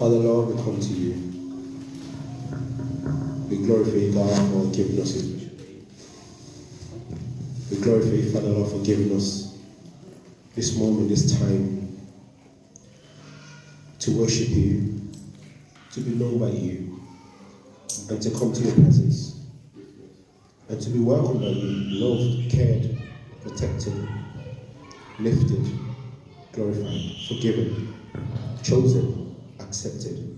Father Lord, we come to you. We glorify you, God, for giving us His mission. We glorify you, Father Lord, for giving us this moment, this time to worship you, to be known by you, and to come to your presence, and to be welcomed by you, loved, cared, protected, lifted, glorified, forgiven, chosen, accepted,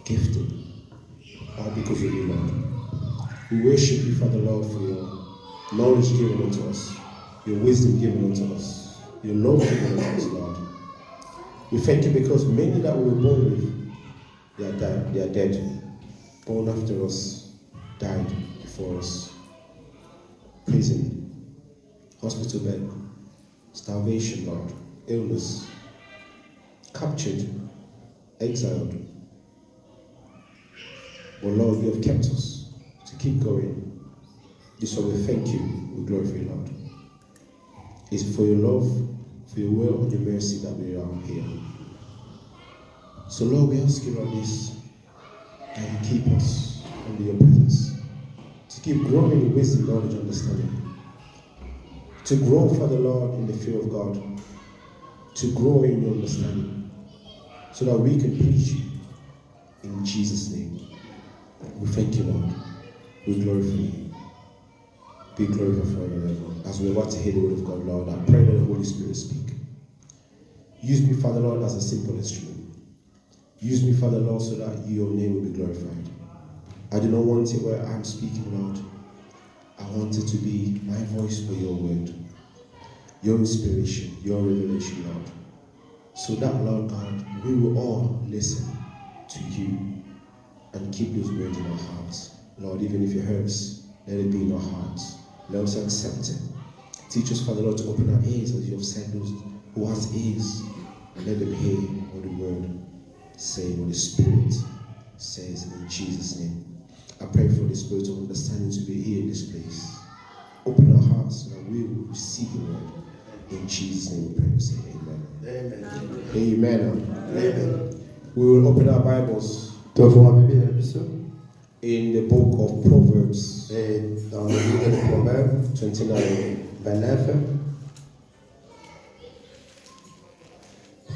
gifted, all because of you, Lord. We worship you, Father Lord, for your knowledge given unto us, your wisdom given unto us, your love given unto us, Lord. We thank you because many that we were born with, they are dead. Born after us, died before us. Prison, hospital bed, starvation, Lord, illness, captured, exiled. But Lord, you have kept us to keep going. This is why we thank you, we glorify you, Lord. It's for your love, for your will and your mercy that we are here. So Lord, we ask you, Lord, this, that you keep us under your presence, to keep growing in wisdom, knowledge, understanding, to grow, Father Lord, in the fear of God, to grow in your understanding, so that we can please you in Jesus' name. We thank you, Lord. We glorify you. Be glorified forever and ever. As we're about to hear the word of God, Lord, I pray that the Holy Spirit speak. Use me, Father Lord, as a simple instrument. Use me, Father Lord, so that your name will be glorified. I do not want it where I'm speaking, Lord. I want it to be my voice for your word, your inspiration, your revelation, Lord. So that, Lord God, we will all listen to you and keep those words in our hearts. Lord, even if it hurts, let it be in our hearts. Let us accept it. Teach us, Father Lord, to open our ears, as you have said, those who has ears, and let them hear what the word say, what the Spirit says in Jesus' name. I pray for the spirit of understanding to be here in this place. Open our hearts so that we will receive the word. In Jesus' name we pray and say amen. Amen. Amen. Amen. We will open our Bibles in the book of Proverbs. Et dans le livre de Proverbes 29. 29.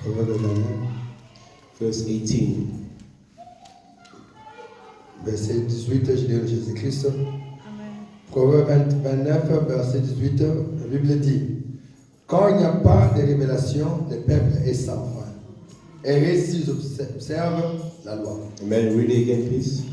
Proverbes 29. Verse 18. Verset 18, je lis Jésus-Christ. Amen. Proverbe 29, verset 18, la Bible dit: quand il n'y a pas de révélation, le peuple est sans foi. Et s'ils observent la loi. Amen. Read it again, please.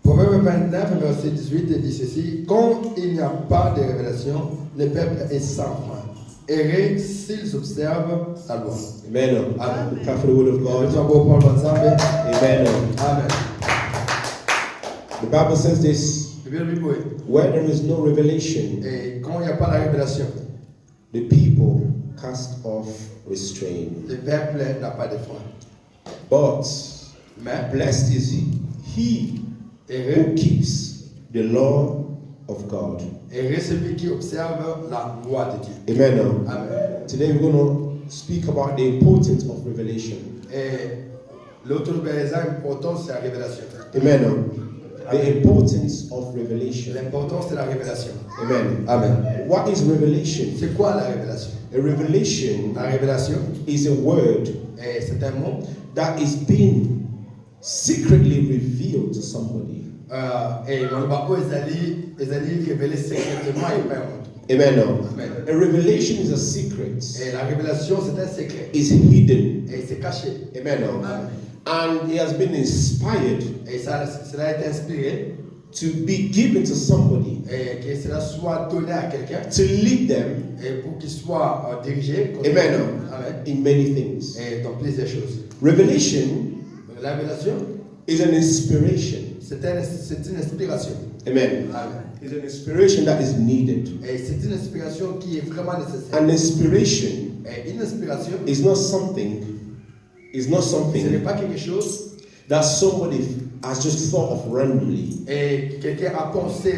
Proverbe 29, verset 18 dit ceci: quand il n'y a pas de révélation, le peuple est sans foi. Et s'ils observent la loi. Amen. Amen. Pray for the word of God. Amen. Amen. Amen. The Bible says this: where there is no revelation, Et quand il n'y a pas la révélation, the people cast off restraint. le peuple n'a pas de foi. But Mais blessed is he who keeps the law of God. et celui qui observe la loi de Dieu. Amen. Amen. Today we're going to speak about the importance of revelation. Et l'autre important, c'est la révélation. Amen. The importance of revelation. L'importance de la révélation. Amen. Amen. What is revelation? C'est quoi la révélation? A revelation La révélation, is a word c'est un mot that is being secretly revealed to somebody. et on va révéler secrètement et pas un autre. Amen. Amen. A revelation is a secret. Et la révélation, c'est un secret. Is hidden. Et c'est caché. Amen. Amen. And it has been inspired Et cela a été inspiré to be given to somebody et que cela soit donné à quelqu'un to lead them. et pour qu'il soit dirigé. Amen. Amen. In many things. Et dans plusieurs choses. Revelation La révélation, is an inspiration. c'est une inspiration. Amen. Amen. It's an inspiration that is needed. Et c'est une inspiration qui est vraiment nécessaire. An inspiration Et une inspiration, is not something. Is not ce n'est something pas quelque chose that somebody has just thought of randomly, et quelqu'un a pensé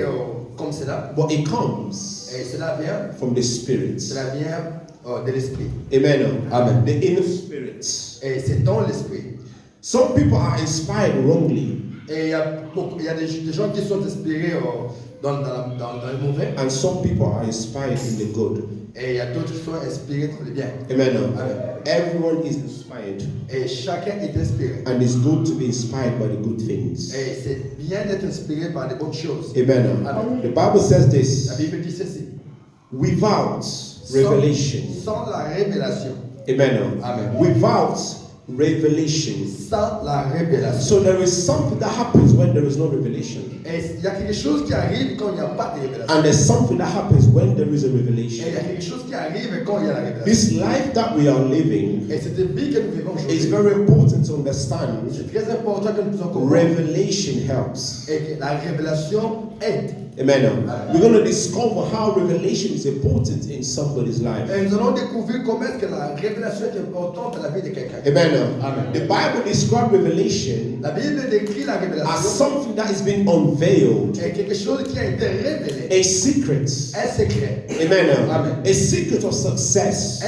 comme cela. but it comes Et cela vient, from the Spirit. cela vient de l'esprit. Amen. Amen. The inner spirit. Et c'est dans l'esprit. Some people are inspired wrongly, Et il y a des gens qui sont inspirés dans le mauvais. and some people are inspired in the good. Et il y a d'autres qui sont inspirés dans le bien. Amen. Amen. Everyone is inspired, Et chacun est inspiré. and it's good to be inspired by the good things. Et c'est bien d'être inspiré par des bonnes choses. Amen. Amen. The Bible says La this: Bible dit ceci. without revelation. Sans la révélation. Amen. Amen. Without revelation. Sans la révélation. So there is something that happens when there is no revelation, Et il y a quelque chose qui arrive quand il n'y a pas de révélation. and there's something that happens when there is a Et il y a revelation. quelque chose qui arrive quand il y a la révélation. This life that we are living Et cette vie que nous vivons is aujourd'hui, very important to understand. c'est très important que nous puissions comprendre. Revelation helps. Et que la révélation aide. Amen. We're going to discover how revelation is important in somebody's life. Et nous allons découvrir comment est-ce que la révélation est importante dans la vie de quelqu'un. Amen. Amen. The Bible describes revelation La Bible décrit la as révélation something that is being unveiled, est quelque chose qui a été révélé. a secret. Un secret. Amen. Amen. A secret of success.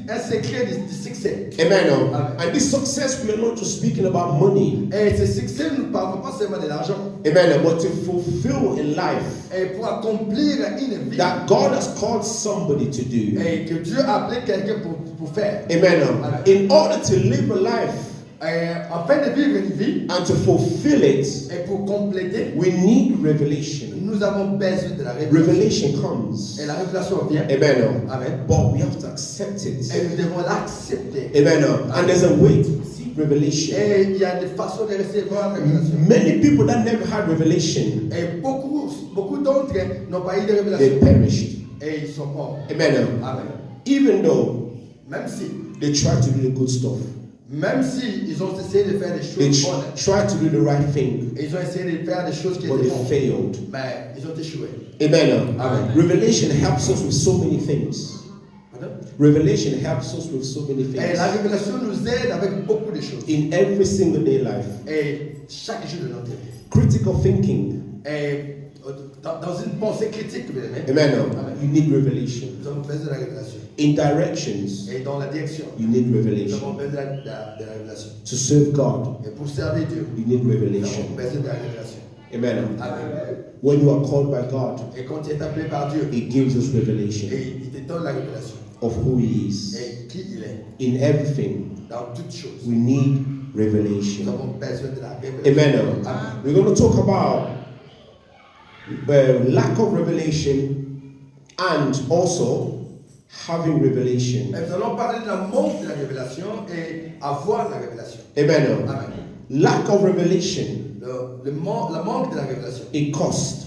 Un secret du succès. Amen. Amen. And this success, we are not just speaking about money. Et ce succès, nous ne parlons pas seulement de l'argent. Amen. But to fulfill a life Et pour accomplir une vie that God has called somebody to do. et que Dieu a appelé quelqu'un pour faire. Amen. Amen. In order to live a life Afin de vivre une vie and to fulfill it, et pour compléter, we need revelation. nous avons besoin de la révélation. Revelation comes. Et la révélation vient. Amen. Amen. But we have to accept Et it. nous devons l'accepter. Amen. And there's a way to receive revelation. Et il y a des façons de recevoir la révélation. Many people that never had revelation, Et beaucoup d'entre eux n'ont pas eu de they révélation. perished. Et ils sont morts. Amen. Amen. Even though Même si they tried to do the good stuff, ils ont essayé de faire des they choses bonnes. tried to do the right thing, Et ils ont essayé de faire des choses qui but étaient they bonnes. failed. Mais ils ont échoué. Amen. Amen. Revelation helps us with so many things. Pardon? Revelation helps us with so many Et things la révélation nous aide avec beaucoup de choses. in every single day life. Et chaque jour de notre vie. Critical thinking. Et dans une pensée critique, bien aimé, Amen. Amen. You need revelation. nous avons besoin de la révélation. In directions, Et dans la direction, you need nous revelation. avons besoin de la révélation. To serve God, Et pour servir Dieu, you need nous revelation. avons besoin de la révélation. Amen. Amen. When you are called by God, Et quand tu es appelé par Dieu, it gives us revelation et il te donne la révélation. of who He is. Et qui il est. In everything, Dans toutes choses, we need nous revelation. avons besoin de la révélation. Amen. Amen. We're going to talk about lack of revelation and also having revelation. Et nous allons parler de la manque de la révélation et avoir la révélation. Amen. Amen. Lack of revelation, La manque de la révélation. it cost.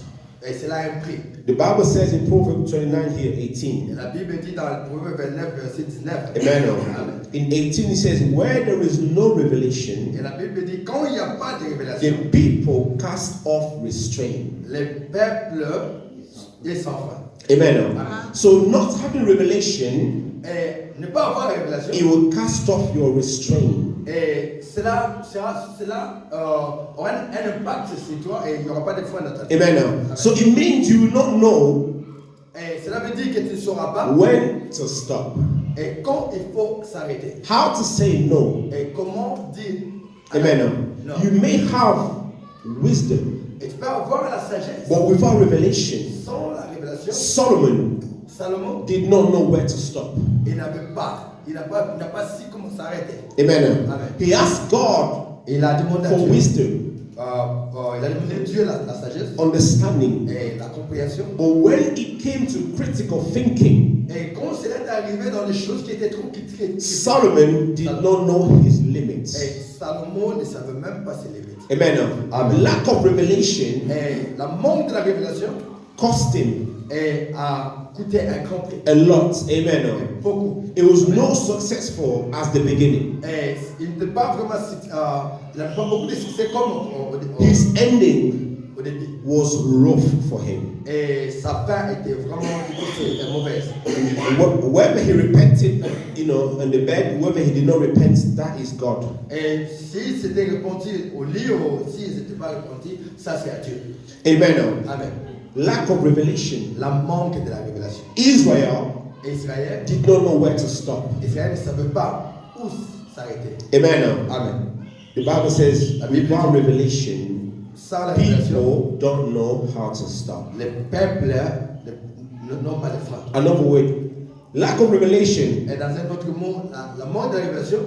Et cela a un prix. The Bible says in Proverbs 29 here, Et 18. la Bible dit dans le Proverbe 29, verset 19. Amen. Amen. In 18 it says, where there is no revelation, Et la Bible dit, quand il n'y a pas de the révélation, people cast off restraint. les peuples est sans fin. Amen. So not having revelation, Et ne pas avoir la it révélation, will cast off your restraint. et cela aura un impact sur toi et il n'y aura pas de foi dans ta vie. Amen. So it means you will not know Et cela veut dire que tu ne sauras pas when to stop, et quand il faut s'arrêter. how to say no. Et comment dire Amen. non. You may have wisdom, Et tu peux avoir la sagesse but without revelation, sans la révélation. Solomon Salomon, did not know where to stop. il n'a pas su comment s'arrêter. Amen. Amen. He asked God Il a demandé à for Dieu. wisdom, Il a demandé à Dieu la sagesse understanding. et la compréhension. But when it came to critical thinking, Et quand cela est arrivé dans les choses qui étaient trop critiques, Solomon did not know his limits. et Salomon ne savait même pas ses limites. Amen. Amen. Lack of revelation Et la manque de la révélation cost him a coûté un grand prix. a lot. Amen. Beaucoup. It was not successful as the beginning. Et il n'a pas vraiment il n'a pas beaucoup de succès comme His ending au début. was rough for him. Et sa fin était vraiment difficile et mauvaise. Whether he repented, in the bed, whether he did not repent, that is God. Et s'il s'était repenti au lit ou s'il n'était pas repenti, ça c'est à Dieu. Amen. Amen. Lack of revelation. La manque de la révélation. Israel Israël did not know where to stop. ne savait pas où s'arrêter. Amen. Amen. The Bible says, La Bible without dit, revelation, sans la révélation, people don't know how to stop. les peuples n'ont pas de frein. Another word, lack of revelation, Et dans un autre mot, la manque de révélation,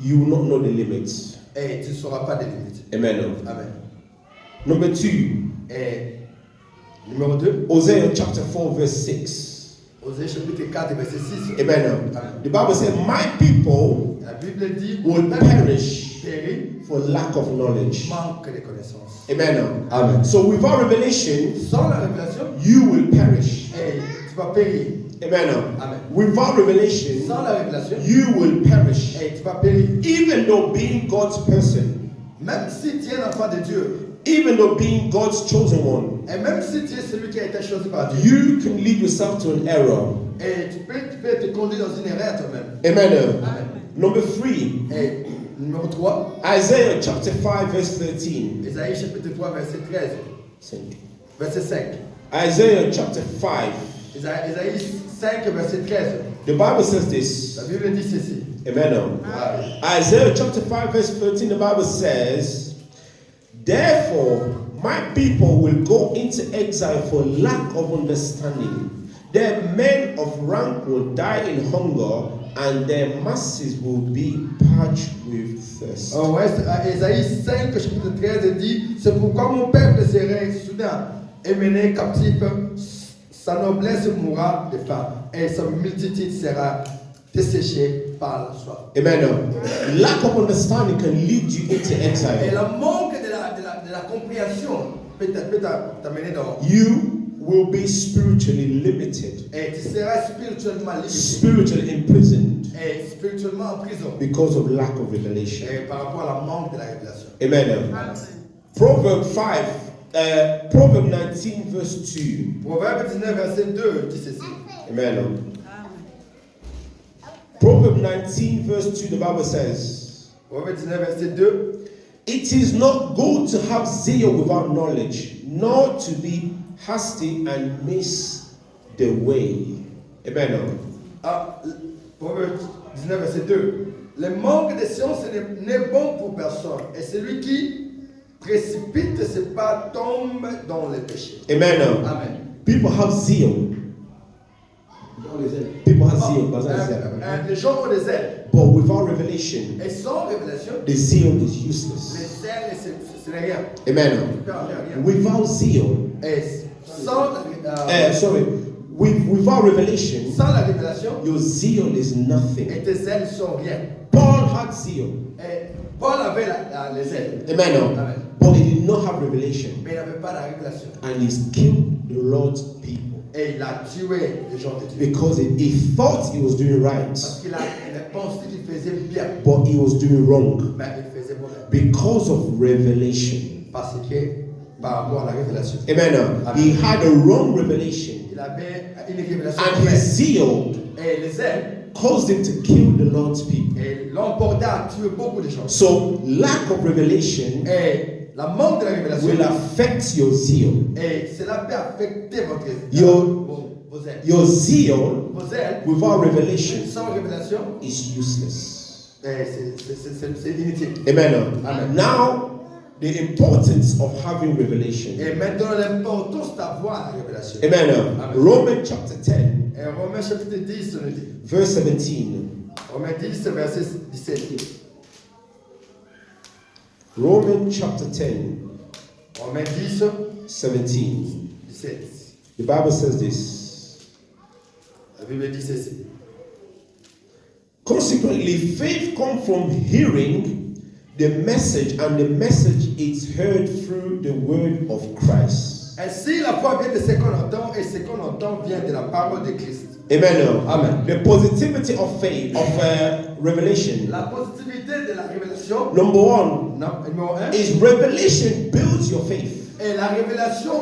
you will not know the limits. et tu ne sauras pas des limites. Amen. Amen. Number 2, Et numéro 2, Hosea chapter 4 verse 6. Osée chapitre 4, verset 6. Amen. Amen. The Bible says, my people La Bible dit, will le perish périt for lack of knowledge. manque de connaissances. Amen. Amen. So without revelation, Sans la révélation, you will perish. et tu vas périr. Amen. Amen. Without revelation, Sans la révélation, you will perish. et tu vas périr. Even though being God's person, Même si tu es l'enfant de Dieu, even though being God's chosen one, et même si tu es celui qui a été choisi par Dieu, you can lead yourself to an error. et tu peux te conduire dans une erreur toi-même. Amen. Amen. Number 3, Et numéro 3, Isaiah chapter 5 verse 13. Isaïe chapitre 3, verset 13, verset 5. Isaiah chapter 5. Isaïe 5, verset 13. The Bible says this. La Bible dit ceci. Amen. Amen. Isaiah chapter 5 verse 13, the Bible says, therefore my people will go into exile for lack of understanding. Their men of rank will die in hunger, and their masses will be parched with thirst. En Ouest, Isaïe 5, chapitre 13 dit, c'est pourquoi mon peuple serait soudain et mené captif, sa noblesse mourra de faim, et sa multitude sera desséchée par la soif. Amen. Lack of understanding can lead you into Et exile. le manque de la compréhension peut t'amener dans. You will be spiritually limited, Et tu seras spirituellement limité. spiritually imprisoned Et spirituellement en prison. because of lack of revelation. Et par rapport à la manque de la révélation. Amen. Proverb 19 verse 2. Proverbe 19, verset 2 dit ceci. Amen. Proverb 19 verse 2, the Bible says, Proverbe 19, verset 2. it is not good to have zeal without knowledge, nor to be hasty and miss the way. Amen. Ah, Proverbe 19, verset 2. Le manque de science n'est bon pour personne. Et celui qui précipite ses pas tombe dans le péché. Amen. Amen. People have zeal. People have zeal, but that's it. Les gens ont des ailes. But without revelation, Et sans révélation, the zeal is useless. les ailes, ce n'est rien. Amen. Tu peux en faire rien. Without zeal, Et sans without revelation, sans la révélation, your zeal is nothing. et tes ailes sont rien. Paul had zeal. Et Paul avait les ailes. Amen. Amen. But he did not have revelation. Mais il n'avait pas la révélation. And he's killed the Lord's people. Et il a tué les gens de Dieu. Because he thought he was doing right. Parce qu'il a pensé qu'il faisait bien. But he was doing wrong. Mais il faisait mauvais. Because of revelation. Parce que par rapport à la révélation. Amen. He had a wrong revelation. Il avait une révélation. And his zeal Et les ailes. caused him to kill the Lord's people. Et l'emportait à tuer beaucoup de gens. So lack of revelation Et la manque de la révélation will affect your zeal. et cela peut affecter vos ailes. Your zeal Vos ailes, without revelation sans révélation, is useless. c'est inutile. Amen. Amen. Now, the importance of having revelation. Et maintenant, l'importance d'avoir la révélation. Amen. Amen. Romans chapter 10, Et Romains chapitre 10, on dit. verse 17. Romains 10, verset 17. Romans chapter 10, Romains 10, 17. 17. The Bible says this. La Bible dit ceci. Consequently, faith comes from hearing the message, and the message is heard through the word of Christ. Ainsi, la foi vient de ce qu'on entend, et ce qu'on entend vient de la parole de Christ. Amen. Amen. The positivity of faith, of revelation. La positivité de la révélation, Number one numéro 1, is revelation builds your faith. et la révélation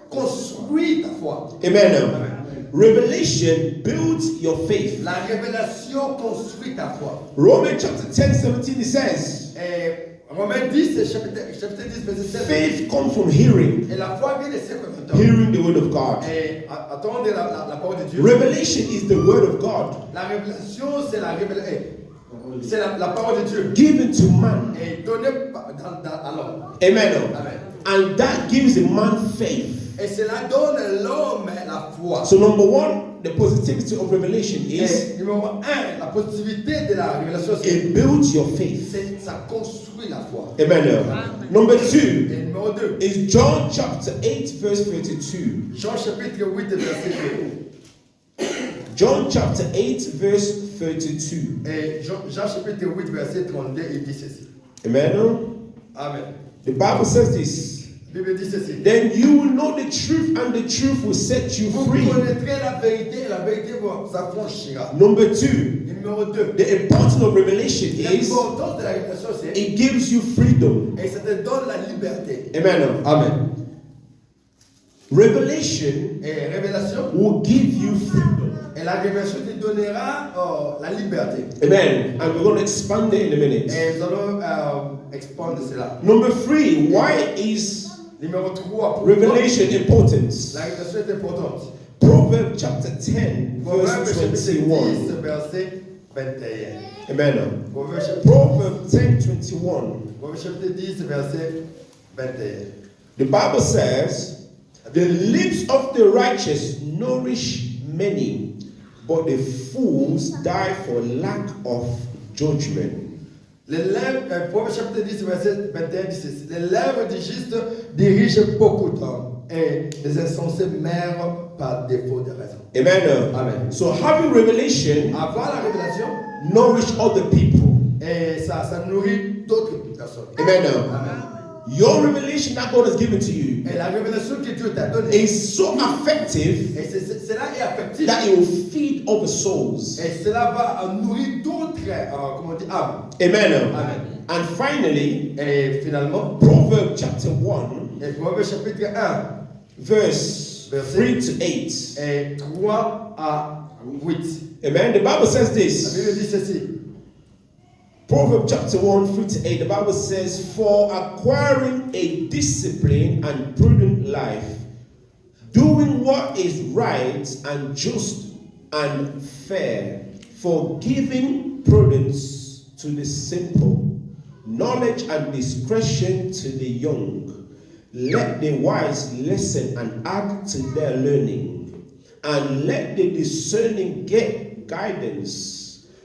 construit ta foi. Amen. Amen. Revelation builds your faith. La révélation construit ta foi. Romans chapter 10, 17, it says, Et Romains 10, chapitre 10, verset 7. faith comes from hearing, Et la foi vient de ce qu'on entend. hearing the word of God. Et attendez la parole de Dieu. Revelation is the word of God. La révélation, c'est la révélation. C'est la parole de Dieu. given to man. Et donnée à l'homme. Amen. Amen. And that gives a man faith. Et cela donne à l'homme la foi. So number one, the positivity of revelation is Et numéro 1, la positivité de la révélation, it builds your faith. ça construit la foi. Amen. Number two Et numéro 2, is John chapter 8 verse 32. Jean chapitre 8 verset 2. John chapter 8 verse 32. Et Jean chapitre 8 verset 32, il dit ceci. Amen. Amen. The Bible says this. La Bible dit ceci. Then you will know the truth and the truth will set you Vous free. connaîtrez la vérité et la vérité vous affranchira. Number two, Et numéro 2, the importance of revelation is l'importance de la révélation, c'est it gives you freedom. et ça te donne la liberté. Amen. Amen. Revelation Et révélation, will give you freedom. et la révélation te donnera la liberté. Amen. And we're going to expand it in a minute. Et nous allons expandre cela. Number three, why is Numéro 3, revelation important? la révélation est importante. Proverbs chapter 10, Proverbe verse chapitre 10, 21. verset 21. Amen. Proverbe chapitre Proverbs 10, 21. Proverbe chapitre 10, verset 21. The Bible says, the lips of the righteous nourish many, but the fools die for lack of judgment. Les lèvres, Proverbe chapitre 10, verset 21 dit ceci. Les lèvres du juste dirigent beaucoup d'hommes et les insensés meurent par défaut de raison. Amen. Amen. So having revelation Avoir la révélation, nourish other people. et ça nourrit d'autres personnes. Amen. Amen. Your revelation that God has given to you Et la révélation que Dieu t'a donnée, is so effective et cela est affectif. that it will feed other souls. Et cela va nourrir d'autres comment on dit, âmes. Amen. Amen. And finally, Et finalement, Proverbs chapter 1, et Proverbe chapitre 1, verse 3 to 8. et 3 à 8. Amen. The Bible says La this. Bible dit ceci. Proverbs chapter 1, 3 to 8. The Bible says, for acquiring a disciplined and prudent life, doing what is right and just and fair, for giving prudence to the simple, knowledge and discretion to the young. Let the wise listen and add to their learning, and let the discerning get guidance.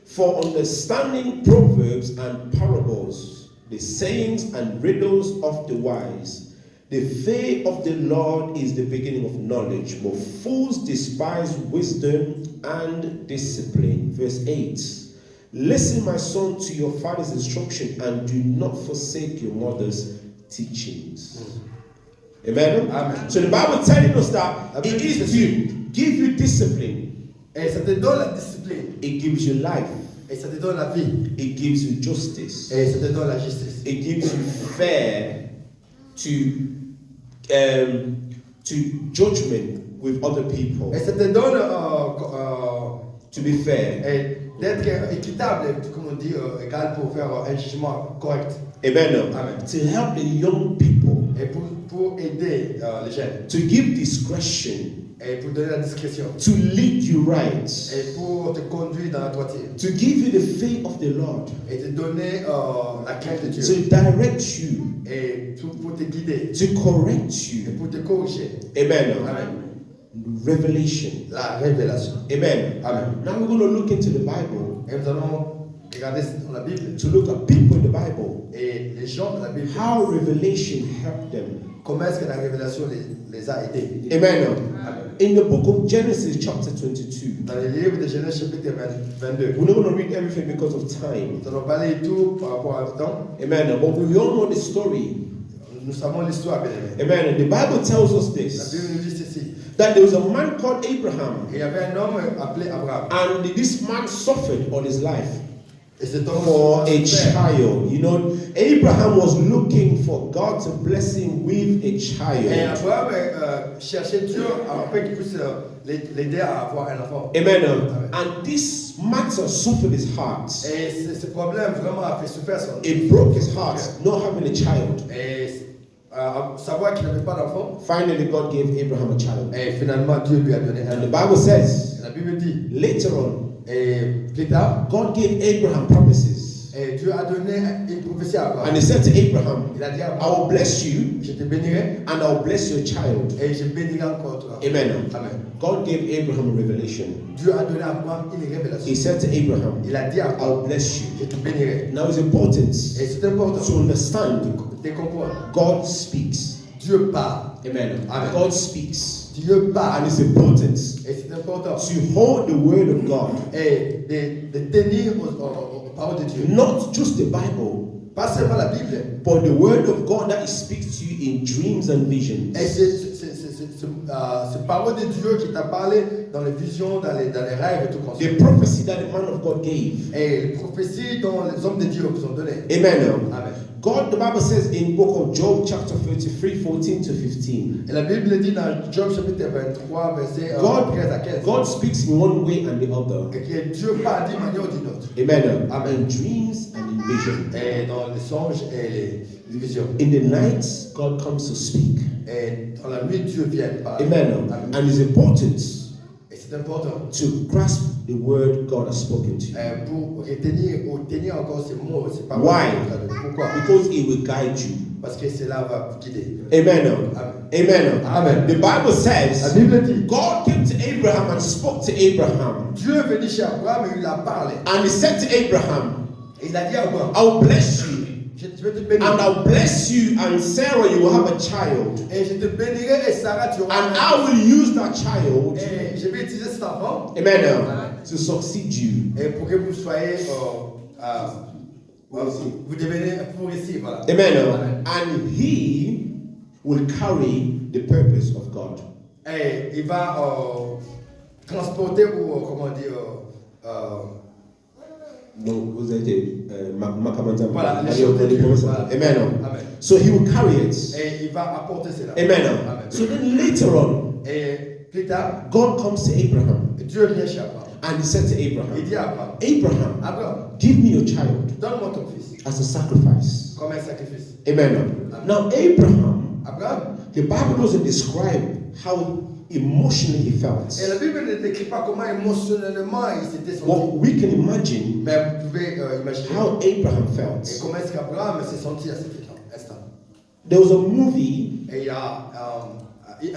For understanding proverbs and parables, the sayings and riddles of the wise. The fear of the Lord is the beginning of knowledge, but fools despise wisdom and discipline. Verse 8. Listen, my son, to your father's instruction, and do not forsake your mother's teachings. Amen? Amen. So the Bible is telling us that it is to give you discipline. Et ça te donne la discipline. It gives you life. Et ça te donne la vie. It gives you justice. Et ça te donne la justice. It gives you fair to judgment with other people. Et ça te donne To be fair. et d'être équitable, comme on dit, égal pour faire un jugement correct. Amen. Amen. To help the young people. Et pour aider les jeunes. To give discretion. Et pour donner la discrétion. To lead you right. Et pour te conduire dans la droiture. To give you the fear of the Lord. Et te donner la crainte de Dieu. To direct you. Et pour te guider. To correct Et you. pour te corriger. Amen. Amen. Revelation. La révélation. Amen. Amen. Now we're going to look into the Bible. Et nous allons regarder dans la Bible. To look at people in the Bible. Et les gens de la Bible. How revelation helped them. Comment est-ce que la révélation les a aidés? Amen. Amen. In the book of Genesis, chapter 22, Dans le livre de Genèse chapitre 22. we're not going to read everything because of time. Nous allons pas lire tout par rapport au temps. Amen. But we all know the story. Nous savons l'histoire, bien aimé. Amen. The Bible tells us La this, Bible nous dit ceci. that there was a man called Abraham, Il y avait un homme appelé Abraham. and this man suffered all his life Et cet homme for a souffrait. child. You know, Abraham was looking for God to bless him with a Et child. Abraham cherchait Dieu afin qu'il puisse l'aider à avoir un enfant. Amen. And this matter suffered his heart. Et ce problème vraiment a fait souffrir son. It broke his heart not having a child. Et savoir qu'il n'avait pas d'enfant. Finally, God gave Abraham a child. Et finalement, Dieu lui a donné And un the enfant. Bible says, La Bible dit, later on, Et plus tard, God gave Abraham promises. et Dieu a donné une prophétie à Abraham. And he said to Abraham, Il a dit à I Abraham, will bless you je te bénirai and I will bless your child. et je bénirai encore toi. Amen. Amen. God gave Abraham a revelation. Dieu a donné à Abraham une révélation. He said to Abraham, Il a dit à I Abraham, will bless you. je te bénirai. Now it's important Et c'est important to understand de comprendre. God speaks. Dieu parle. Amen. Amen. God speaks. Dieu parle. And it's important Et c'est important to hold the word of God, et de tenir aux paroles de Dieu. not just the Bible, Pas seulement la Bible. but the word of God that He speaks to you in dreams and visions. Et c'est parole de Dieu qui t'a parlé dans les visions, dans les rêves et tout comme ça. The prophecy that the man of God gave. Et les prophéties dont les hommes de Dieu vous ont donné. Amen. Amen. God, the Bible says in book of Job chapter 33, 14 to 15. Et la Bible dit dans Job chapitre 23, verset 13 à 15. God speaks in one way and the other. Et que Dieu parle d'une manière ou d'une autre. Amen. Amen. In dreams and in visions. Et dans les songes et les visions. In the night, God comes to speak. Et dans la nuit, Dieu vient parler. Amen. Amen. And it's important Et c'est important to grasp the word God has spoken to you. pour retenir ou tenir encore ces mots, ces paroles. Why? Pourquoi? Because it will guide you. Parce que cela va vous guider. Amen. Amen. Amen. Amen. The Bible La says Bible dit, God came to Abraham and spoke to Abraham. Dieu est venu chez Abraham et il a parlé. And he said to Abraham, Et il a dit à Abraham, I will bless you. je vais te bénir. And I'll bless you, and Sarah, you will have a child. Et je te bénirai et Sarah, tu auras And un I will use that child, Et je vais utiliser cet enfant amen, to succeed you. et pour que vous soyez, vous devenez pour ici, voilà. Amen. And he will carry the purpose of God. Et il va transporter ou comment dire, Donc, vous êtes voilà, les choses de Dieu. Voilà. Amen. Amen. So he will carry it. Et il va apporter cela. Amen. Amen. So then later on, Et plus tard, God comes to Abraham Dieu vient chez Abraham. and he said to Il Abraham, dit à Abraham, Abraham, Abraham, give me your child donne-moi ton fils as a sacrifice. comme un sacrifice. Amen. Now, Abraham, Abraham, the Bible doesn't describe how emotionally he felt. et la Bible ne décrit pas comment émotionnellement il s'était senti. What we can imagine Mais vous pouvez imaginer how Abraham et felt. comment est-ce qu'Abraham s'est senti à cet instant. There was a movie Et il y a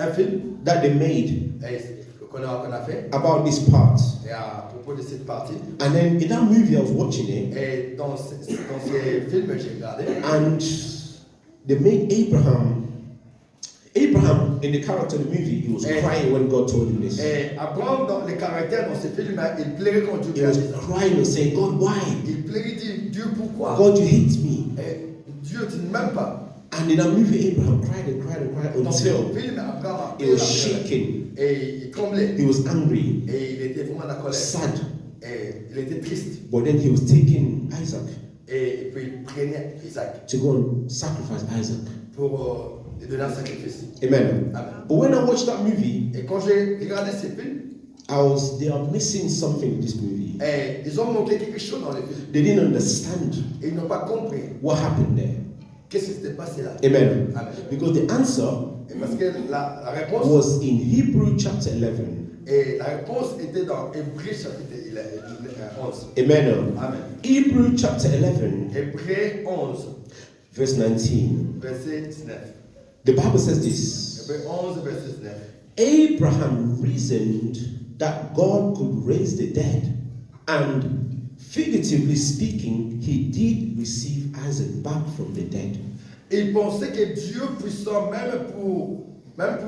un film that they made qu'on a fait about this part. et à propos de cette partie. And then in that movie, I was watching it, Et dans ces films que j'ai regardé, and they made Abraham, in the character of the movie, he was crying when God told him this. et Abraham, dans les caractères dans ces films, il plairait quand Dieu He lui a was dit ça. crying and saying, God, why? Il plairait, dit Dieu, pourquoi? God, you hate me. Et Dieu, tu ne m'aimes pas. And in that movie, Abraham cried and cried and cried Dans ce until film, Abraham a he was shaking, et il tremblait. he was angry, Et il était vraiment en colère. sad. Et il était triste. But then he was taking Isaac Et puis il prenait Isaac to go and sacrifice Isaac. pour lui donner un sacrifice. Amen. Amen. But when I watched that movie, Et quand j'ai regardé ces films, they are missing something in this movie. et ils ont manqué quelque chose dans les films. They didn't understand Et ils n'ont pas compris what happened there. qu'est-ce qui s'était passé là. Amen. Amen. Because the answer Et parce que la réponse, was in Hebrew chapter 11. et la réponse était dans Hébreux chapitre 11. Amen. Amen. Hebrew chapter 11, Hébreux 11, verse 19. verset 19. The Bible says this. Hébreux 11, verset 19. Abraham reasoned that God could raise the dead, and figuratively speaking, he did receive Isaac back from the dead. Il pensait que Dieu puissant, même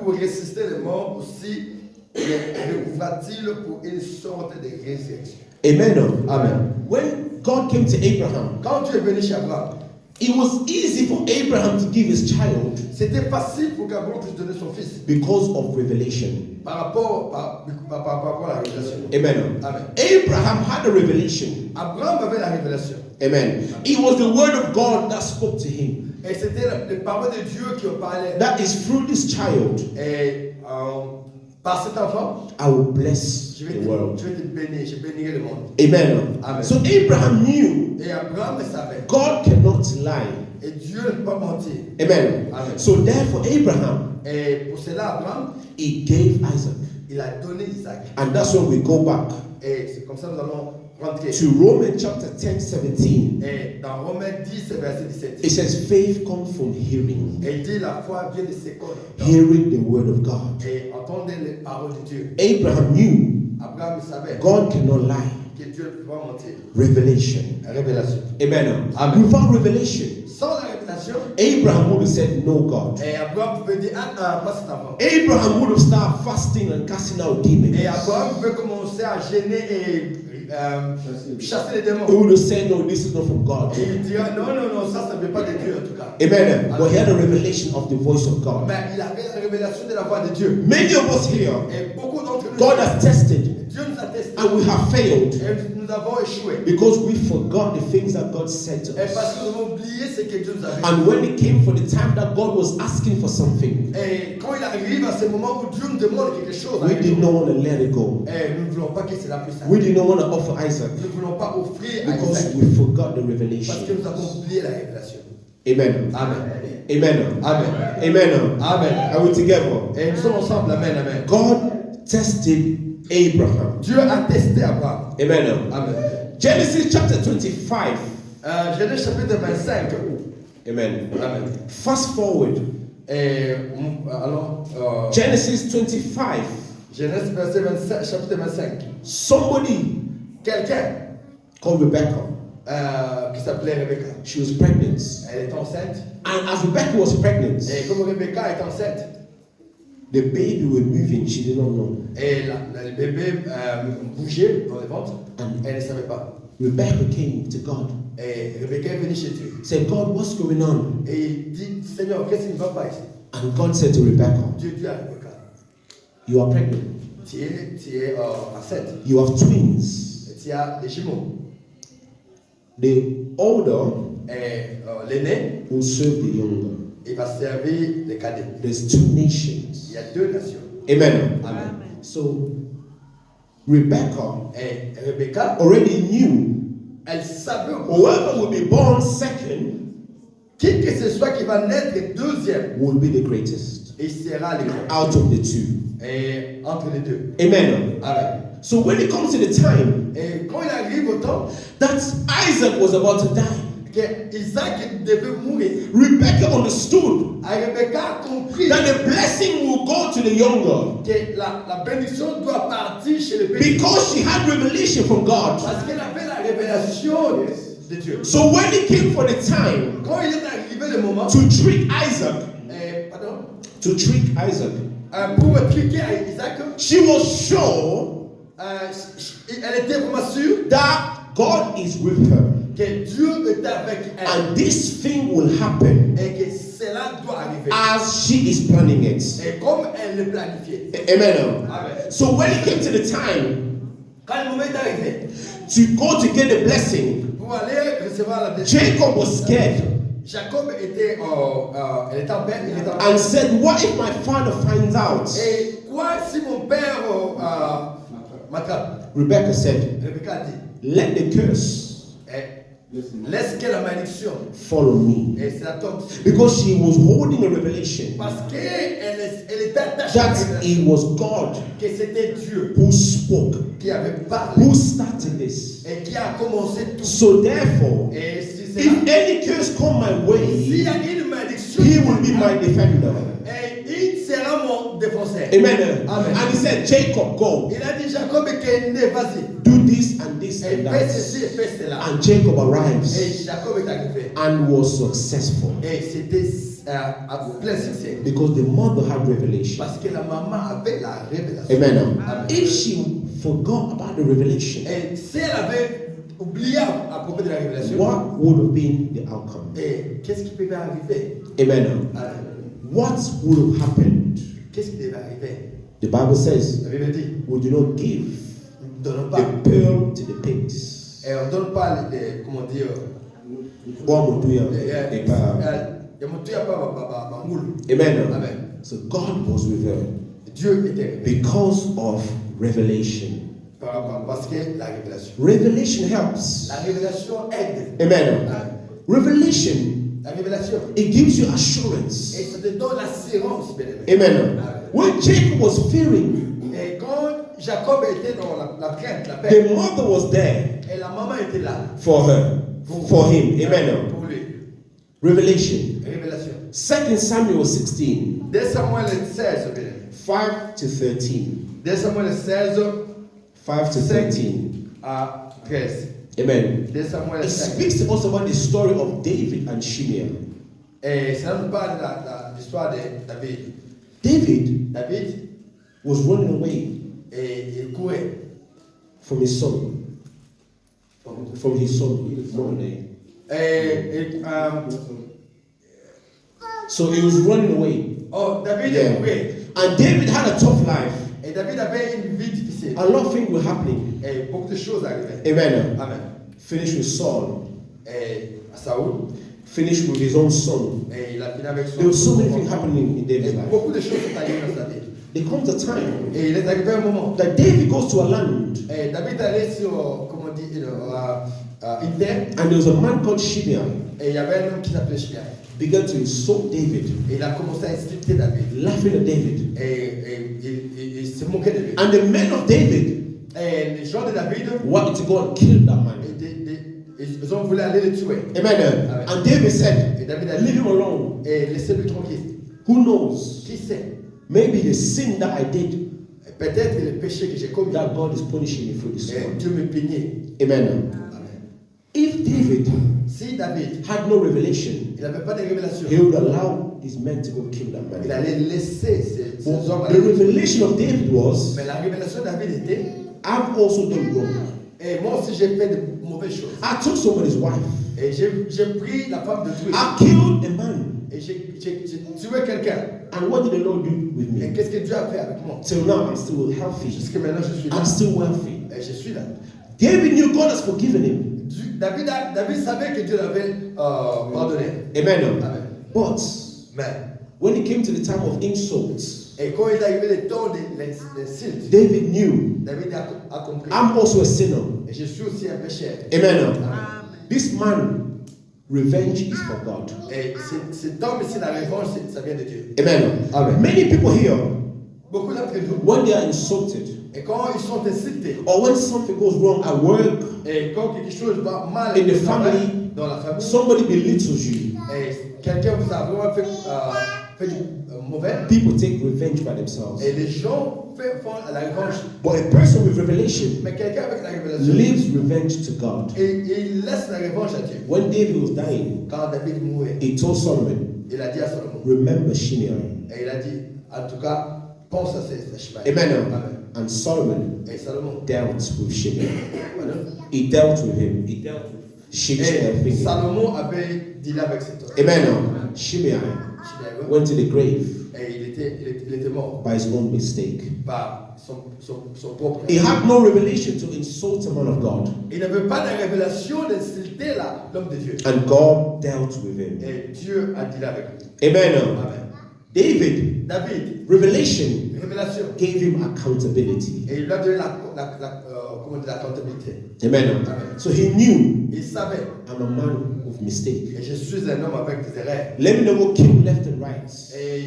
pour ressusciter les morts aussi, le recouvra-t-il pour une sorte de résurrection. Amen. Amen. When God came to Abraham, Quand Dieu est venu chez Abraham, it was easy for Abraham to give his child c'était facile pour qu'Abraham puisse donner son fils because of revelation. par rapport à la révélation. Amen. Amen. Abraham had a revelation. Abraham avait la révélation. Amen. It was the word of God that spoke to him. Et c'était les paroles de Dieu qui ont parlé. That is through this child, Et par cet enfant, I will bless je vais the world. te bénir, je bénirai le monde. Amen. Amen. So Abraham knew Et Abraham le savait. God cannot lie. Et Dieu ne peut pas mentir. Amen. Amen. So therefore Abraham, Et pour cela, Abraham, he gave Isaac. il a donné Isaac. And that's when we go back Et c'est comme ça que nous allons rentrer. to Romans chapter 10, 17. Et dans Romains 10, verset 17. It says, faith comes from hearing, Et il dit la foi vient de s'écouter. hearing the word of God. Et entendez les paroles de Dieu. Abraham knew Abraham savait God cannot lie. que Dieu ne peut pas mentir. Revelation. La révélation. Amen. Amen. Without revelation, Sans la révélation, Abraham would have said, no God. et Abraham pouvait dire pas cet enfant. Abraham would have started fasting and casting out demons. Et Abraham pouvait commencer à gêner et chasser les démons. He would have said, no, this is not from God. Et il dira non, ça ne vient pas de Dieu en tout cas. Amen. But he had a revelation of the voice of God. Mais il avait la révélation de la voix de Dieu. Many of us here, Et beaucoup d'entre nous, God has tested Dieu nous a testés. and we have failed Et nous avons échoué. because we forgot the things that God said to Et parce us. que nous avons oublié ce que Dieu nous avait dit. And when it came for the time that God was asking for something, Et quand il arrive à ce moment où Dieu nous demande quelque chose, we did not want to let it go. et nous ne voulons pas que cela puisse We arriver. did not want to offer Isaac Nous ne voulons pas offrir à because Isaac we forgot the parce que revelation. nous avons oublié la révélation. Amen. Amen. Amen. Amen. Amen. Amen. Are we together? Et nous sommes ensemble. Amen. Amen. God tested Abraham. Dieu a testé Abraham. Amen. Amen. Genesis chapter 25. Genèse chapitre 25. Amen. Amen. Fast forward. Et alors, Genesis 25. Genèse verset 25, chapitre 25. Somebody Quelqu'un called Rebecca. qui s'appelait Rebecca. She was pregnant. Elle est enceinte. And as Rebecca was pregnant, Et comme Rebecca est enceinte, the baby was moving. She did not know. et le bébé bougeait dans le ventre, elle ne savait pas. Rebecca came to God. Et Rebecca est venue chez Dieu. Said, God, what's going on? Et il dit, Seigneur, qu'est-ce qui ne va pas ici? And God said to Rebecca, Dieu dit à Rebecca, you are pregnant. tu es enceinte. You have twins. Et tu as des jumeaux. The older Et l'aîné, will serve the younger. il va servir les cadets. There's two nations. Il y a deux nations. Amen. Amen. So Rebecca Et Rebecca, already knew elle savait whoever will be born second qui que ce soit qui va naître deuxième, will be the greatest il sera le grand. out of the two. Et entre les deux. Amen. Amen. So when it comes to the time Et quand il arrive au temps that Isaac was about to die, que Isaac devait mourir, Rebecca understood Rebecca a compris that the blessing will go to the younger que la bénédiction doit partir chez le petit. because she had revelation from God. Parce qu'elle avait la révélation de Dieu. So when it came for the time Quand il est arrivé le moment, to trick Isaac, pardon, Isaac, pour triquer à Isaac, she was sure elle était vraiment sûre that God is with her que Dieu était avec elle and this thing will happen et que cela doit arriver. as she is planning it. Et comme elle le planifiait. Amen. Amen. So when it came to the time Quand le moment est arrivé to go to get the blessing, pour aller recevoir la bénédiction, Jacob was scared Jacob était elle était en paix, il était en paix. and said, what if my father finds out? Et quoi si mon père m'attrape? Rebecca said, Rebecca a dit, let the curse laisse que la malédiction follow me. et c'est la tombe. Because she was holding a revelation Parce qu'elle était attachée à la that révélation it was God que c'était Dieu who spoke, qui avait parlé who started this. et qui a commencé tout. So therefore, Et si c'est if any curse come my s'il y way, a une malédiction, he will be my defender. et il sera mon défenseur. Amen. Amen. And he said, Jacob, go, Il a dit Jacob que vas-y. do this and this Et and fais that. ceci et fais cela. And Jacob Et arrives Jacob est arrivé. and was successful Et c'était à plein succès. because the mother had revelation. Parce que la maman avait la révélation. Amen. Amen. If she forgot about the revelation, Et si elle avait oublié à propos de la révélation, what would have been the outcome? et qu'est-ce qui pouvait arriver? Amen. What would have happened? Qu'est-ce qui devait arriver? The Bible says, La Bible dit, we do not give nous ne donnons pas. the pearl to the pigs. Et on ne donne pas les comment dire, Amen. Amen. So God was with her Dieu était because of revelation. parce que la révélation. Revelation helps. La révélation aide. Amen. Revelation, La révélation. it gives you assurance. Et ça te donne l'assurance, bien-aimé. Amen. When Jacob was fearing, Et quand Jacob était dans la crainte, la paix. The mother was there Et la maman était là. for her, for him. Amen. Pour lui. Revelation. Révélation. 2 Samuel 16, 2 Samuel 16, bien. 5 to 13. 2 Samuel 16, 5 to 13. à 13. Amen. 2 Samuel It 16. speaks to us about the story of David and Shimei. Et ça nous parle de l'histoire de David. David David, was running away et il courait. from his son. From his son. Morning. So he was running away. David Yeah. courait. And David had a tough life. Et David avait une vie difficile. A lot of things were happening. Et beaucoup de choses arrivaient. Amen. Amen. Finished with Saul. Et Saoul, Finished with his own son. et il a fini avec son. There were so many things happening in Et David's life. beaucoup de choses sont arrivées dans sa vie. There comes a time Et il est arrivé un moment. that David goes to a land, Et David allait sur, comment on dit, une terre. and there was a man called Shimei Et il y avait un homme qui s'appelait Shimei. began to insult David, Et il a commencé à insulter David. laughing at David. Et il se moquait de lui. And the men of David Et les gens de David, wanted to go and kill that man. ils ont voulu aller le tuer. Amen. Amen. And David said, Et David a leave dit, him alone. et laissez-le tranquille. Who knows? Qui sait? Maybe the sin that I did, Peut-être que le péché que j'ai commis, that God is punishing me for this et one. Dieu me peignait. Amen. Amen. If David Si David, had no revelation, il n'avait pas de révélation, he would allow his men to go kill that il man. allait laisser ces But hommes the aller. revelation of David was, Mais la révélation de David était, I've also done wrong. et moi aussi j'ai fait de mauvaises choses. I took somebody's wife. Et j'ai pris la femme de Dieu. I killed a man. Et j'ai tué quelqu'un. And what did the Lord do with Et me? qu'est-ce que Dieu a fait avec moi? Till now, I'm still healthy. Jusqu'à maintenant, je suis là. I'm still wealthy. Et je suis là. David knew God has forgiven him. David savait que Dieu l'avait pardonné. Amen. Amen. But Mais, when it came to the time of insults, et quand il est arrivé le temps des insultes, David knew, David a compris. I'm also a sinner. Et je suis aussi un pécheur. Amen. Amen. This man, revenge is for God. Et cet homme ici, la revanche, ça vient de Dieu. Amen. Amen. Many people here, Beaucoup d'entre nous, when they are insulted, et quand ils sont insultés, or when something goes wrong at work, et quand quelque chose va mal in the au travail, family, dans la famille, somebody belittles you, et quelqu'un vous a vraiment fait du mauvais, people take revenge by themselves. et les gens font la revanche. But a person with revelation Mais quelqu'un avec la révélation, leaves revenge to God. et il laisse la revanche à Dieu. When David was dying, Quand David mourait, he told Solomon, il a dit à Salomon, remember Shimei. et il a dit, en tout cas, pense à ces chemins. Amen. Amen. And Solomon Et Salomon, dealt with Shimei. voilà. He dealt with him. He dealt with Shimei's Et thing. Salomon avait dealé avec cet homme. Amen. Shimei went to the grave Et il était mort by his own mistake. par son propre. He had no revelation to insult a man of God. Il n'avait pas de révélation d'insulter l'homme de Dieu. And God dealt with him. Et Dieu a dealé avec lui. Amen. Amen. David, David, revelation révélation. gave him accountability. Et il lui a donné comment dire, la comptabilité. Amen. Amen. So he knew, Il savait. I'm a man of mistake. Et je suis un homme avec des erreurs. Let me not go kill left and right. Et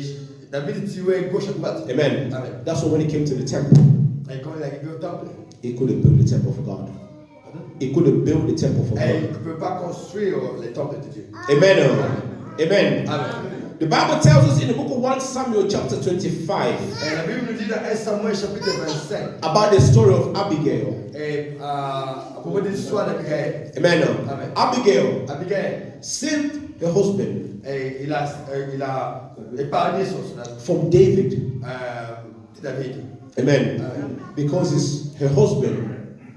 David tuait gauche à droite. Amen. Amen. That's why when he came to the temple, Et quand il est arrivé au temple, he couldn't build the temple for God. He couldn't build the temple for et il God. ne peut pas construire les temples de Dieu. Amen. Amen. Amen. The Bible tells us in the book of 1 Samuel chapter 25 Et la Bible nous dit dans 1 Samuel chapitre 25, about the story of Abigail. et à propos de l'histoire d'Abigail. Amen. Amen. Abigail Abigail, saved her husband et il a épargné son from David. David. Amen. Amen. Because her husband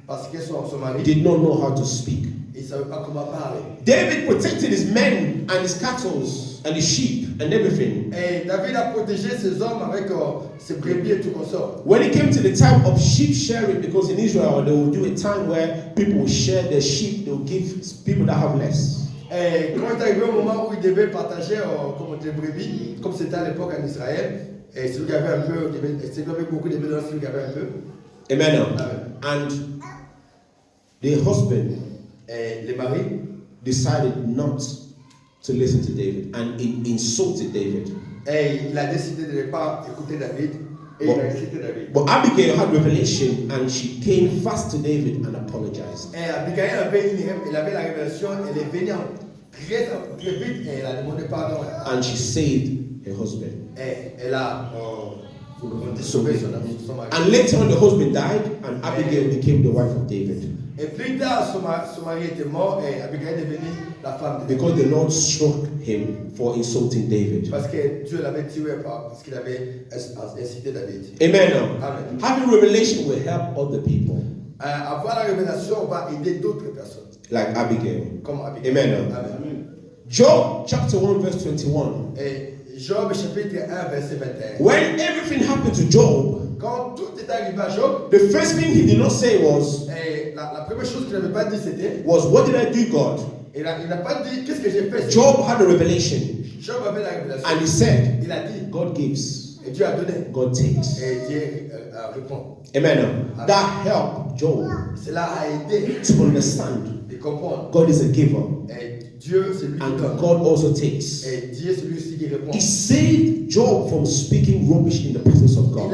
Parce que son mari, did not know how to speak. il ne savait pas comment parler. David protected his men and his cattle and his sheep and everything. Et David a protégé ses hommes avec ses brebis et tout comme ça. When it came to the time of sheep sharing, because in Israel they will do a time where people will share their sheep, they will give people that have less. Et quand il est arrivé au moment où il devait partager des brebis, comme c'était à l'époque en Israël, et celui qui avait un peu, celui qui avait beaucoup de brebis, celui qui avait un peu. Amen. Amen. And the husband Et les maris decided not to listen to David and he insulted David. Et il a décidé de ne pas écouter David Et il a cité David. But Abigail had revelation and she came fast to David and apologized. Et Abigail elle avait la révélation, elle est venue très vite et elle a demandé pardon. And she saved her husband. Et elle a sauvé son mari. And later on the husband died and Abigail became the wife of David. Et plus tard, son mari était mort et Abigail est devenue la femme de David. Because the Lord struck him for insulting David. Parce que Dieu l'avait tué parce qu'il avait incité David. Amen. Amen. Having revelation will help other people. Avoir la révélation va aider d'autres personnes. Like Abigail. Comme Abigail. Amen. Amen. Job chapter 1 verse 21. Et Job chapitre 1 verset 21. When everything happened to Job, quand tout est arrivé à Job, the first thing he did not say was, la première chose qu'il n'avait pas dit c'était, what did I do, God? Il n'a pas dit qu'est-ce que j'ai fait. Job had a revelation. Job avait la révélation. And he said, il a dit, God gives. Et Dieu a donné. God takes. Et Dieu répond. Amen. That helped Job. Cela a aidé to understand. De comprendre. God is a giver. Et Dieu c'est lui qui and donne. God also takes. Et Dieu c'est lui aussi qui répond. He saved Job from speaking rubbish in the presence of God.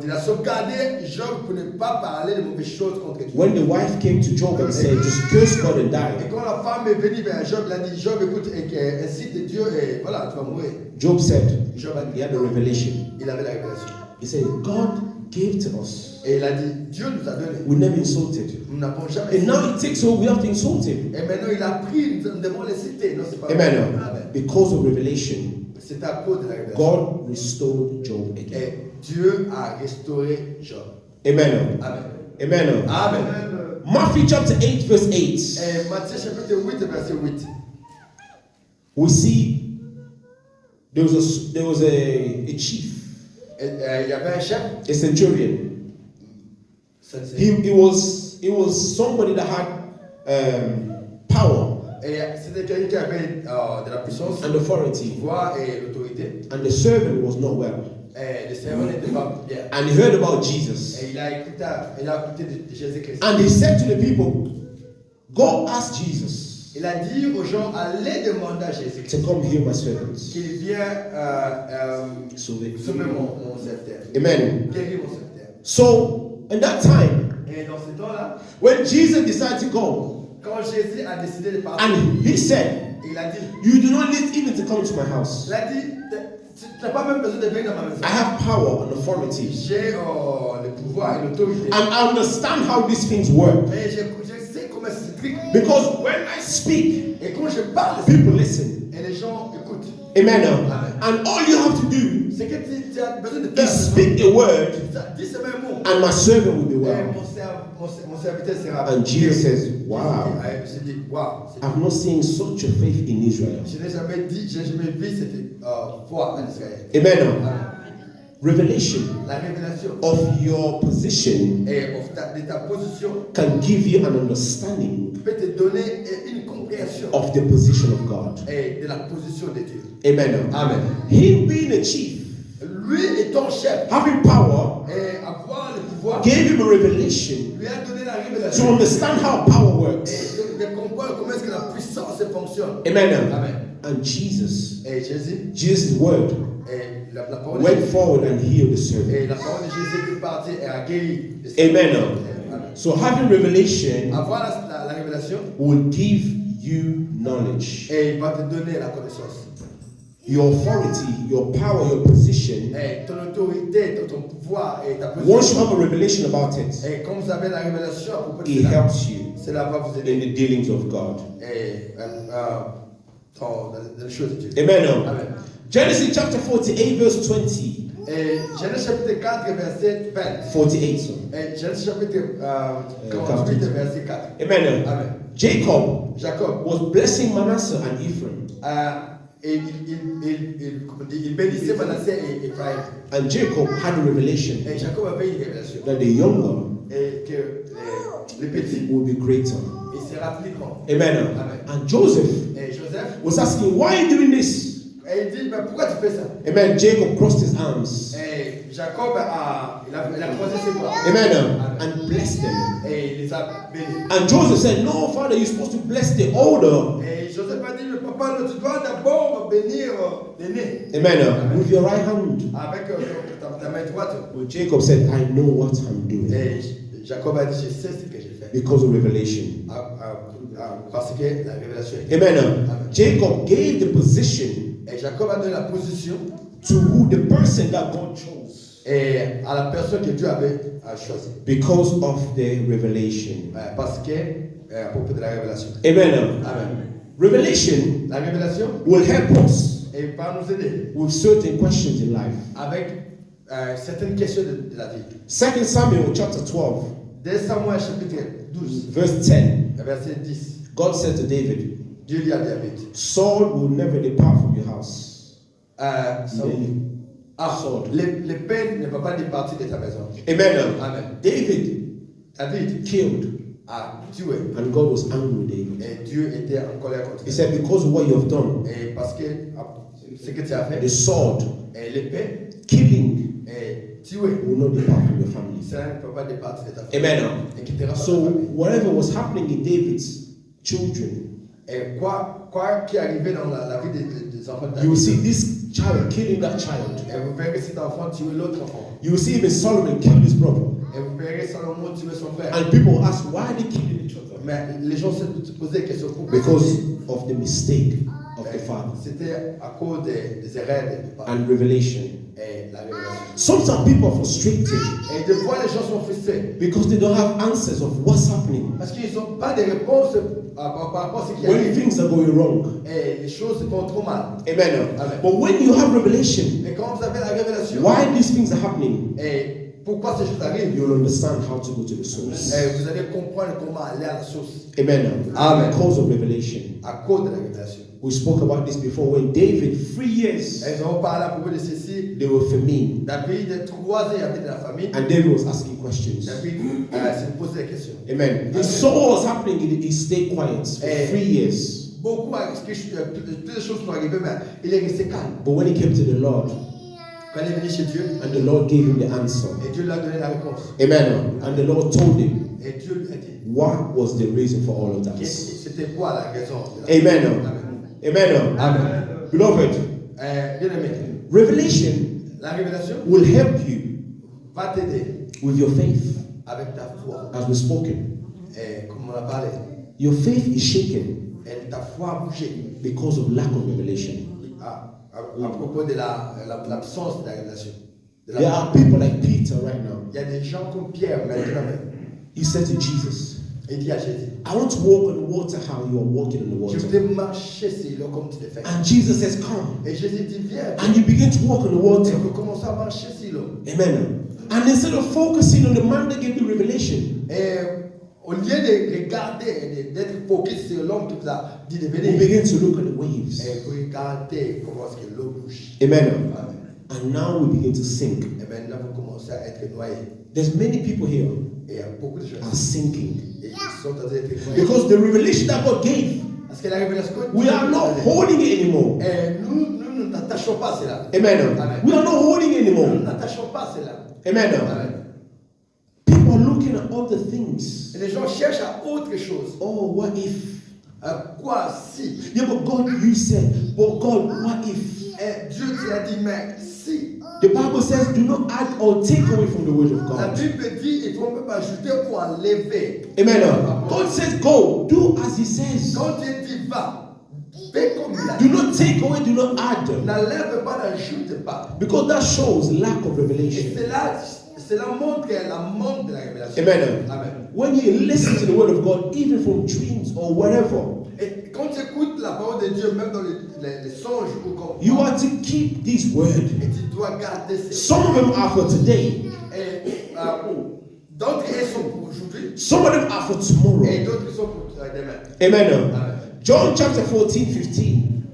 Il a sauvegardé Job pour ne pas parler de mauvaises choses contre Dieu. When the wife came to Job and said, just curse God and die. Et quand la femme est venue vers Job, elle a dit, Job, écoute, incite Dieu et voilà, tu vas mourir. Job said, Job a dit, he had a revelation. Il avait la révélation. He said, God gave to us. Et il a dit, Dieu nous a donné. We never insulted. Nous n'avons jamais. And now he takes over, we have to insult him. Et maintenant il a pris, nous devons les citer. Non, c'est pas Amen. Amen. Because of revelation, c'est à cause de la révélation. God restored Job again. Et Dieu a restauré Job. Amen. Amen. Amen. Amen. Matthew chapter 8 verse 8. Et Matthieu chapitre 8 verset 8. We see there was a chief. Il y avait un chef. A centurion. He was somebody that had power. Et c'était quelqu'un qui avait de la puissance. And authority. Pouvoir et l'autorité. And the servant was not well. Et le servant n'était pas bien. And he heard about Jesus. Et il a écouté de Jésus-Christ. And he said to the people, go ask Jesus. Il a dit aux gens, allez demander à Jésus-Christ. To come heal my servants. Qu'il vienne sauver mon serviteur. Amen. Guérir mon serviteur. So, in that time, et dans ce temps-là, when Jesus decided to go, quand Jésus a décidé de partir, and he said, il a dit, you do not need even to come to my house. Il a dit, tu n'as pas même besoin de venir dans ma maison. I have power and authority. J'ai le pouvoir et l'autorité. And I understand how these things work. Et je sais comment ça s'écrit. Because when I speak, et quand je parle, people listen. Et les gens écoutent. Amen. And all you have to do c'est que tu as besoin de faire. is speak a word, dis ce même mot. and my servant will be well. Mon serviteur sera. And Jesus says, wow. Je dis, wow. I've not seen such a faith in Israel. Je n'ai jamais vu cette foi en Israël. Amen. Revelation La révélation of your position de ta position can give you an understanding peut te donner une compréhension of the position of God. Et de la position de Dieu. Amen. Amen. Him being a chief, lui étant chef, having power, et avoir le pouvoir, gave him a revelation lui a donné la révélation to understand how power works. Et de comprendre comment est-ce que la puissance fonctionne. Amen. Amen. And Jesus, Et Jésus, Jesus' word et la parole went de Jésus, forward and healed the et servant. la parole de Jésus est partie et a guéri. Amen. Amen. So having revelation Avoir la révélation will give you knowledge. et il va te donner la connaissance. Your authority, your power, your position. Et ton autorité, ton pouvoir et ta position. Once you have a revelation about it, Et comme vous avez la révélation à propos de it cela, helps you cela va vous aider in the dealings of God. et dans les choses de Dieu. Amen. Amen. Genesis chapter 48 verse 20. Et Genèse chapitre 4 verset 20. 48. Sorry. Et Genèse chapitre 48 verset 4. Amen. Amen. Jacob was blessing Manasseh and Ephraim. Et il bénissait Manasseh et Ephraim. And Jacob had a revelation Et Jacob avait une révélation. that the younger Et que les petits, will be greater. il sera plus grand. Amen. Amen. And Joseph Et Joseph was asking, why are you doing this? Et il dit, mais pourquoi tu fais ça? Amen. Jacob crossed his arms. Et Jacob il a croisé ses bras. Amen. And blessed them. Et il les a bénis. And Joseph said, no, Father, you're supposed to bless the older. Et Joseph a dit, mais papa, tu dois d'abord bénir l'aîné. Amen. With your right hand. Avec ta main droite. Well, Jacob said, I know what I'm doing. Et Jacob a dit, je sais ce que j'ai fait. Because of revelation. Parce que la révélation est. Amen. Amen. Jacob gave the position Et Jacob a donné la position to who the person that God chose. et à la personne que Dieu avait choisi. Because of the revelation. Parce que, à propos de la révélation. Amen. Amen. Revelation La révélation will help us et va nous aider with certain questions in life. avec certaines questions de la vie. 2 Samuel chapter 12, 2 Samuel chapitre 12, verse 10. verset 10. God said to David, Dieu dit à David, sword will never depart from your house. Sword. L'épée ne va pas départir de ta maison. Amen. Amen. David killed, a tué. and God was angry with David. Et Dieu était en colère contre He lui. said, because of what you have done, Et parce que ce que tu as fait, the sword, et l'épée, killing, et tué, will not depart from your family. cela ne peut pas départir de ta famille. Amen. Et quittera pas So ta famille. whatever was happening in David's children, Et quoi qui arrivait dans la vie des enfants de you will David, see this child killing that child. et vous verrez cet enfant tuer l'autre enfant. You will see even Solomon kill his brother. Et vous verrez Salomon tuer son frère. And people ask, why are they killing each other? Mais les gens se posaient des questions. Pourquoi Because of the mistake of the father c'était à cause des erreurs des parents and revelation. et la révélation. Sometimes people are frustrated Et des fois, les gens sont frustrés because they don't have answers of what's happening parce qu'ils n'ont pas de réponse par rapport à ce qui when arrive. things are going wrong. Et les choses vont trop mal. Amen. Amen. But when you have revelation, Mais quand vous avez la révélation, why these things are happening, et pourquoi ces choses arrivent, you'll understand how to go to the source. et vous allez comprendre comment aller à la source Amen. Amen. Because of revelation. à cause de la révélation. We spoke about this before when David, 3 years, Et nous avons parlé à propos de ceci. they were famine. Depuis de 3 ans, il y avait de la famine. And David was asking questions. Depuis, se posait des questions. Amen. And so what was happening, he stayed quiet for 3 years. Beaucoup, plus de choses sont arrivées, mais il est resté calme. But when he came to the Lord, Quand il est venu chez Dieu, and the Lord gave him the answer. et Dieu lui a donné la réponse. Amen. And the Lord told him Et Dieu lui a dit, what was the reason for all of that. c'était quoi la raison de la Amen. Amen. Amen. Amen. Beloved, Bien aimé, revelation la révélation will help you va t'aider with your faith, avec ta foi. as we've spoken. Et comme on a parlé, Your faith is shaken et ta foi a bougé because of lack of revelation. à propos de l'absence de la révélation. There are people like Peter right now. Il y a des gens comme Pierre maintenant. He said to Jesus, Il dit à Jésus, I want to walk on the water how you are walking on the je water. voudrais marcher sur l'eau comme tu le fais. And Jesus says, come. Et Jésus dit, viens. And you begin to walk on the Et water. vous commencez à marcher sur l'eau. Amen. And instead of focusing on the man that gave you revelation, Et au lieu de regarder, d'être focus sur l'homme qui vous a dit de we venir, begin to look at the waves. et vous regardez comment est-ce que l'eau bouge. Amen. Amen. And now we begin to sink. Et maintenant vous commencez à être noyé. There's many people here Et il y a beaucoup de gens are sinking et qui sont en train d'être noyés. because the revelation that God gave, Parce que la révélation, we are not holding it anymore. et nous n'attachons pas à cela. Amen. Amen. We are not holding it Nous anymore. n'attachons pas à cela. Amen. Amen. People are looking at other things. Et les gens cherchent à autre chose. Oh, what if? Quoi si? Yeah, but God, you said, but God, what if? Et Dieu te dit, mais si. The Bible says, do not add or take away from the word of La God. Bible dit, il ne faut même pas ajouter ou enlever. Amen. God says, go, do as He says. Quand il dit va, fais comme il a Do dit. not take away, do not add. N'enlève pas, n'ajoute pas. Because that shows lack of Et revelation. cela montre la manque de la révélation. Amen. Amen. When you listen to the word of God, even from dreams or whatever, Et quand tu écoutes la parole de Dieu, même dans les songes ou comme you are to keep these words. et tu dois garder ces Some of them are for today. Et d'autres elles sont pour aujourd'hui Some of them are for tomorrow. et d'autres sont pour demain. Amen. Amen. John chapter 14, 15.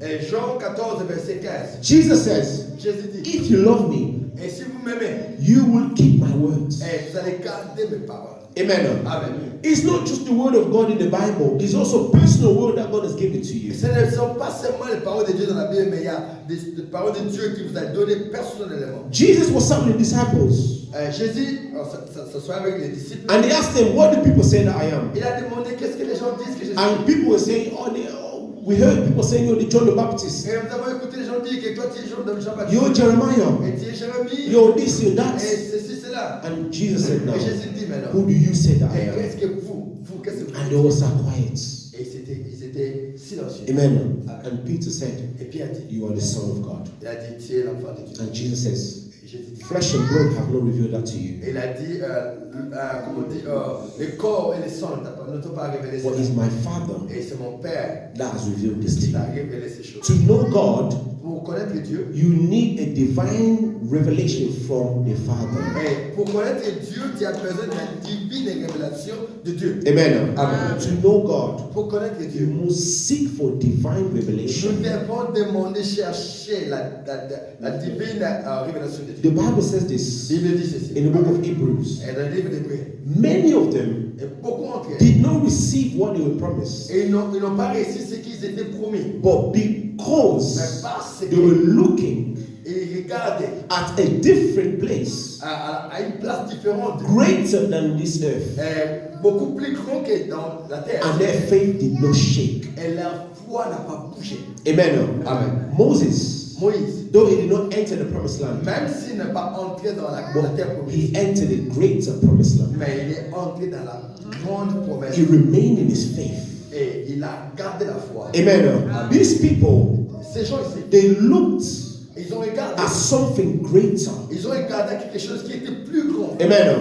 Et Jean 14, verset 15. Jesus says, Jésus dit, if you love me, et si vous m'aimez, you will keep my words. vous allez garder mes paroles. Amen. Amen. It's not just the word of God in the Bible. It's also personal word that God has given to you. Ce ne sont pas seulement les paroles de Dieu dans la Bible, mais il y a des paroles de Dieu qui vous a donné personnellement. Jesus was telling the disciples, Jésus, ça soit avec les disciples. and they asked him, "What do people say that I am?" Il a demandé qu'est-ce que les gens disent que je suis. And people were saying, we heard people saying, "You're the John the Baptist. Et nous avons écouté les gens dire que toi tu es Jean-Baptiste. You're Jeremiah. Et tu es Jérémie. You're this, you're that." Et ceci, cela. And Jesus said, "No. Et Jésus dit maintenant. Who do you say that I Et am?" qu'est-ce que vous, qu'est-ce que vous And they all sat quiet. Et ils étaient silencieux. Amen. And Peter said, Et Pierre dit, "You are the Son of God." il a dit, tu es l'enfant de Dieu. And Jesus says, Et Jésus dit, "Flesh and blood have not revealed that to you, il a dit, comment on dit, le corps et le sang ne t'ont pas révélé but ça. it's my Father Et c'est mon Père that has revealed this to qui you." t'a révélé ces choses. To know God, Pour connaître Dieu, you need a divine revelation from the Father. et pour connaître Dieu, tu as besoin d'une divine révélation de Dieu. Amen. Amen. To know God, Pour connaître you Dieu, must seek for divine nous revelation. devons demander, chercher la divine révélation de The Dieu. Bible says this La Bible dit ceci. in the book of Hebrews. Et dans le livre d'Hébreux, Many of them et beaucoup d'entre eux, did not receive what they were promised, et ils n'ont pas réussi ce qu'ils étaient promis. but Mais because parce they were qu'ils looking regardaient at a different place, à une place différente, greater than this earth, beaucoup plus grand que dans la terre, and their faith did not shake. et leur foi n'a pas bougé. Amen. Amen. Moses, Moïse, though he did not enter the promised land, même s'il n'est pas entré dans la terre but promise, he entered a greater promised land. mais il est entré dans la grande promesse. He remained in his faith. Et il a gardé la foi. Amen. These people, Ces gens ici, they looked ils ont regardé. at something greater. Ils ont regardé quelque chose qui était plus grand. Amen.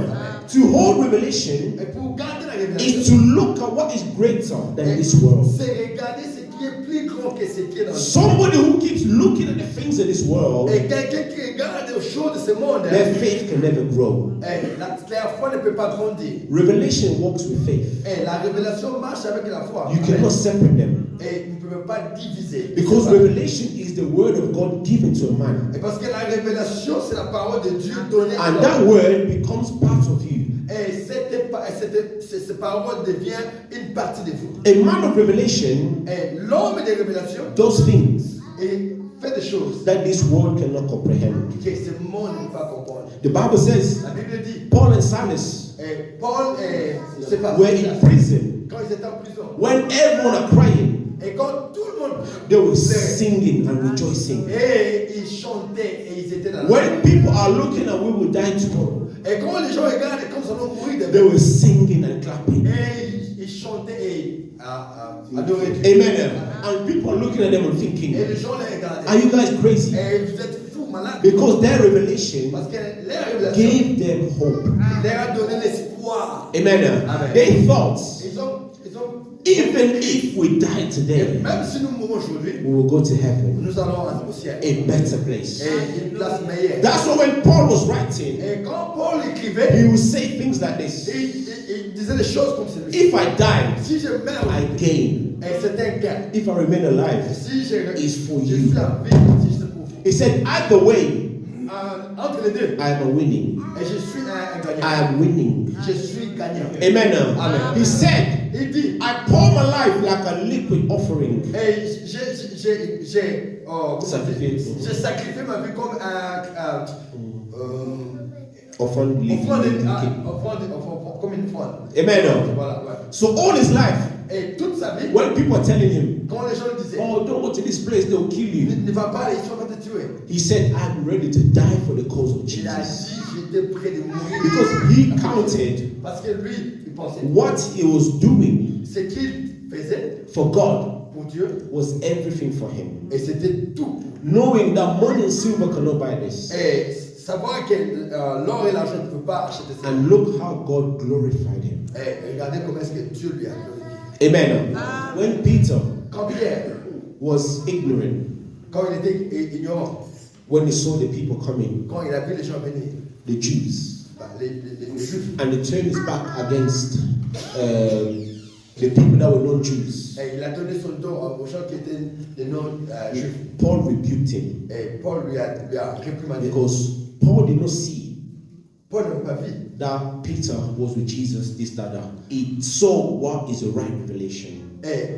To hold revelation Et pour garder la is révélation, to look at what is greater than this world. c'est regarder ce qui est plus grand que ce qui est dans le monde. Somebody who keeps looking at the things of this world, Et quelqu'un qui regarde aux choses de ce monde, their faith can never grow. la foi ne peut pas grandir. Revelation works with faith. Et la révélation marche avec la foi. You cannot separate them. Et on ne peut pas diviser. Because revelation is the word of God given to a man. Et parce que la révélation, c'est la parole de Dieu donnée à And l'homme. that word becomes part of you. Et cette parole devient une partie de vous. A man of revelation Et l'homme de révélation, does things il fait des choses that this world cannot comprehend. que ce monde ne peut pas comprendre. The Bible says La Bible dit, Paul and Silas et Paul et ses were in prison. quand ils étaient en prison, When everyone are crying, et quand tout le monde they were pleurait, singing and rejoicing. et ils chantaient et ils étaient dans la When people are looking at we will die tomorrow, et quand les gens regardent et quand nous allons mourir they were singing and clapping. et ils chantaient et adoraient Dieu. Amen. And people are looking at them and Et thinking, les gens les regardaient. are you guys crazy? Et vous êtes fous, malades. Because their revelation Parce que les révélations gave them hope. leur a donné l'espoir. Amen. Amen. They thought, Ils ont even if we die et today, même si nous mourons aujourd'hui, we will go to heaven, nous allons au ciel. a better place. Et une place meilleure. That's why when Paul was writing, Et quand Paul écrivait, he would say things like this: il disait des choses comme ceci. if I die, Si je meurs, I gain. et c'est un gain. If I remain alive, Si je it's for je you. suis en vie, si c'est pour vous. He said, either way, Entre les deux, I am a winning. et je suis un gagnant. I am winning. Je suis gagnant. Amen. Amen. He said, Il dit, I pour my life like a liquid offering. et j'ai sacrifié ma vie comme Offering offrande, liquid. comme une offrande. Amen. Voilà, ouais. So all his life, Et toute sa vie, when people are telling him, quand les gens lui disaient, oh, don't go to this place, they'll kill you, ne va pas, ils sont pas te tuer. he said, I'm ready to die for the cause of Il a Jesus. dit, j'étais prêt de mourir. Because he counted Parce que lui, il pensait, what he was doing ce qu'il faisait for God pour Dieu, was everything for him. et c'était tout. Knowing that money and silver cannot buy this. Et savoir que l'or et l'argent ne peuvent pas acheter ça. And look how God glorified him. Et regardez comment est-ce que Dieu lui a glorifié. Amen. When Peter Quand Pierre, was ignorant, quand il était ignorant, when he saw the people coming, quand il a vu les gens venir, the Jews, les Juifs, and he turned his back against the people that were non-Jews, et il a donné son dos aux gens qui étaient des non-Juifs. Paul rebuked him Et Paul lui a réprimandé. because Paul did not see Paul n'a pas vu that Peter was with Jesus, this, that. He saw what is the right revelation. Et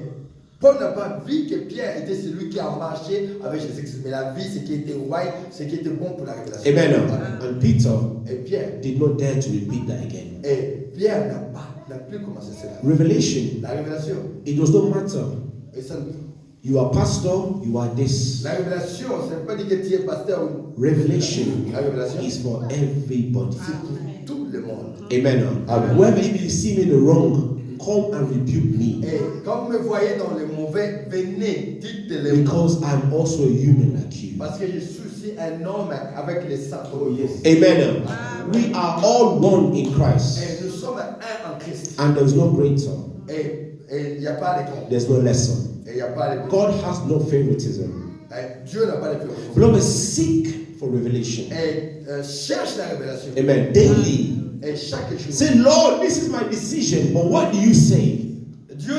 Paul n'a pas vu que Pierre était celui qui a marché avec Jésus-Christ, mais la vie, ce qui était right, ce qui était bon pour la révélation. Amen. And Peter Et Pierre did not dare to repeat that again. Et Pierre n'a plus commencé cela. Revelation. La révélation. It does not matter. Et ça, You are pastor, you are this. la révélation, ce n'est pas dit que tu es pasteur ou. Revelation La révélation, is for everybody. c'est pour tout le monde. Amen. Whoever if you see me in the wrong, come and rebuke me. Et quand vous me voyez dans le mauvais, venez, dites-le. Because I'm also a human like you. Parce que je suis aussi un homme avec les sangs. Oh yes. Amen. We are all one in Christ. Et nous sommes un en Christ. And there is no greater. Et il n'y a pas d'écart. There's no lesser. Et il n'y a pas de. God has no favoritism. Dieu n'a pas de favoritisme. Beloved, seek for revelation. Et cherche la révélation. Amen. Daily. Et chaque jour. Say, Lord, this is my decision, but what do you say? Dieu,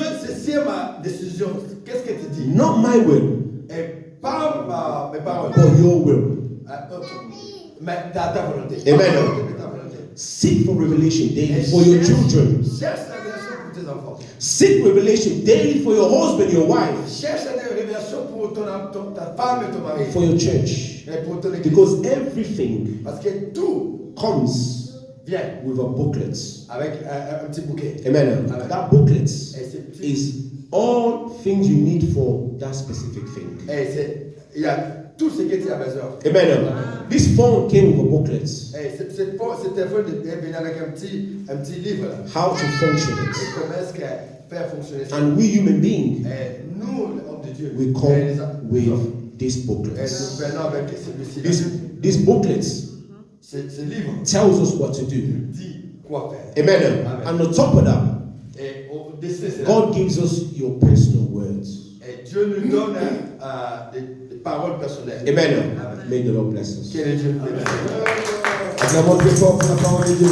c'est ma décision. Qu'est-ce que tu dis? Not my will, Et pas mes paroles. but your will. Mais ta volonté. Amen. Ta volonté. Seek for revelation daily Et for your children. Cherche la révélation pour tes enfants. Seek revelation daily for your husband, your wife, Cherche la révélation pour ta femme et ton mari. for your church. Et pour ton église. Because everything Parce que tout comes vient with a booklet. avec un petit bouquet. Amen. Amen. That booklet Et c'est petit. is all things you need for that specific thing. Et il y a tout ce que tu as besoin. Amen. This phone came with a booklet. Et cet téléphone est venu avec un petit livre. Là. How to function Et it. comment est-ce que faire fonctionner ça? And we human beings, Et nous, les hommes de Dieu, we et come les with this et booklet. nous venons avec celui-ci. This booklet Ce livre tells us what to do. dit quoi faire. Amen. Amen. And on top of that, Et au-dessus de cela, God gives us your personal words. et Dieu nous donne des paroles personnelles. Amen. May the Lord bless us. Que le Dieu nous bénisse. Acclamons très fort pour la parole de Dieu.